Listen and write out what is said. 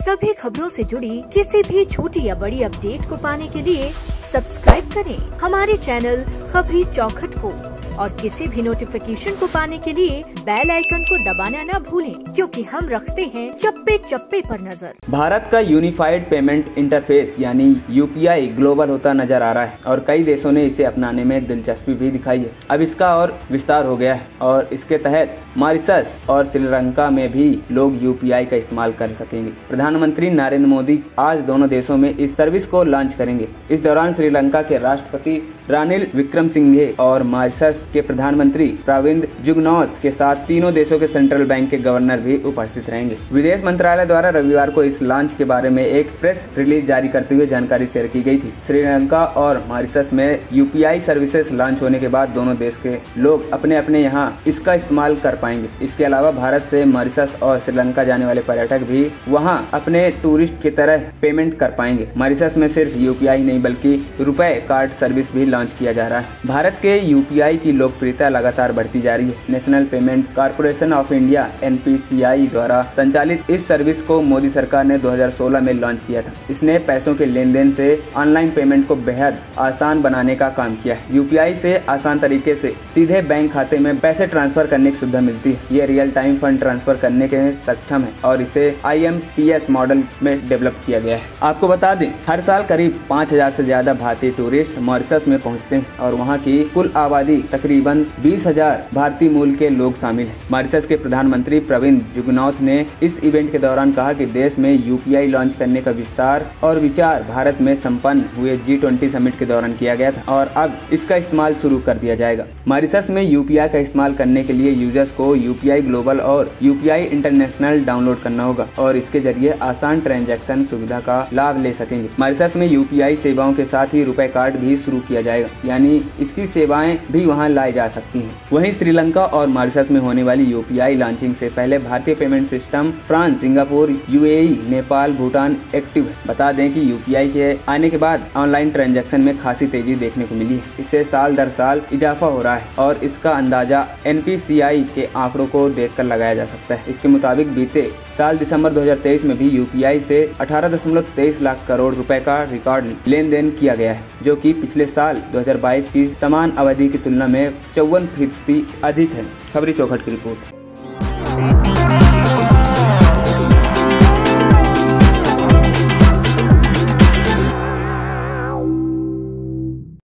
सभी खबरों से जुड़ी किसी भी छोटी या बड़ी अपडेट को पाने के लिए सब्सक्राइब करें हमारे चैनल खबरी चौखट को, और किसी भी नोटिफिकेशन को पाने के लिए बेल आइकन को दबाना न भूलें, क्योंकि हम रखते हैं चप्पे चप्पे पर नजर। भारत का यूनिफाइड पेमेंट इंटरफेस यानी यूपीआई ग्लोबल होता नजर आ रहा है और कई देशों ने इसे अपनाने में दिलचस्पी भी दिखाई है। अब इसका और विस्तार हो गया है और इसके तहत मॉरिशस और श्रीलंका में भी लोग यूपीआई का इस्तेमाल कर सकेंगे। प्रधानमंत्री नरेंद्र मोदी आज दोनों देशों में इस सर्विस को लॉन्च करेंगे। इस दौरान श्रीलंका के राष्ट्रपति रानिल विक्रमसिंघे और मॉरिशस के प्रधानमंत्री प्रविंद जुगनौथ के साथ तीनों देशों के सेंट्रल बैंक के गवर्नर भी उपस्थित रहेंगे। विदेश मंत्रालय द्वारा रविवार को इस लॉन्च के बारे में एक प्रेस रिलीज जारी करते हुए जानकारी शेयर की गई थी। श्रीलंका और मॉरिशस में यूपीआई सर्विसेज लॉन्च होने के बाद दोनों देश के लोग अपने अपने यहाँ इसका इस्तेमाल कर पाएंगे। इसके अलावा भारत से मॉरिशस और श्रीलंका जाने वाले पर्यटक भी वहाँ अपने टूरिस्ट की तरह पेमेंट कर पाएंगे। मॉरिशस में सिर्फ यूपीआई नहीं बल्कि रुपए कार्ड सर्विस भी लॉन्च किया जा रहा है। भारत के यूपीआई की लोकप्रियता लगातार बढ़ती जा रही है। National payment corporation of India (NPCI) द्वारा संचालित इस सर्विस को मोदी सरकार ने 2016 में लॉन्च किया था। इसने पैसों के लेन देन से ऑनलाइन पेमेंट को बेहद आसान बनाने का काम किया है। यूपीआई से आसान तरीके से सीधे बैंक खाते में पैसे ट्रांसफर करने की सुविधा मिलती है। ये रियल टाइम फंड ट्रांसफर करने के सक्षम है और इसे IMPS मॉडल में डेवलप किया गया है। आपको बता दें, हर साल करीब 5000 से ज्यादा भारतीय टूरिस्ट मॉरिशस में पहुंचते हैं और वहां की कुल आबादी तकरीबन 20,000 भारतीय मूल के लोग शामिल हैं। मॉरिशस के प्रधानमंत्री प्रविंद जुगनौथ ने इस इवेंट के दौरान कहा कि देश में यूपीआई लॉन्च करने का विस्तार और विचार भारत में संपन्न हुए G20 समिट के दौरान किया गया था और अब इसका इस्तेमाल शुरू कर दिया जाएगा। मॉरिशस में यूपीआई का इस्तेमाल करने के लिए यूजर्स को यूपीआई ग्लोबल और यूपीआई इंटरनेशनल डाउनलोड करना होगा और इसके जरिए आसान ट्रांजैक्शन सुविधा का लाभ ले सकेंगे। मॉरिशस में यूपीआई सेवाओं के साथ ही रुपए कार्ड भी शुरू किया जाएगा, यानी इसकी सेवाएं भी वहां लाई जा सकती हैं। वहीं श्रीलंका और मॉरिशस में होने वाली यूपीआई लॉन्चिंग से पहले भारतीय payment system France, Singapore, UAE, Nepal, Bhutan active है। बता दें कि यूपीआई के आने के बाद ऑनलाइन ट्रांजैक्शन में खासी तेजी देखने को मिली है। इससे साल दर साल इजाफा हो रहा है और इसका अंदाजा NPCI के आंकड़ों को देखकर लगाया जा सकता है। इसके मुताबिक बीते साल दिसंबर 2023 में भी यूपीआई से 18.23 लाख करोड़ रुपए का रिकॉर्ड लेन देन किया गया है, जो कि पिछले साल 2022 की समान अवधि की तुलना में 54% अधिक है। खबरी चौखट की रिपोर्ट।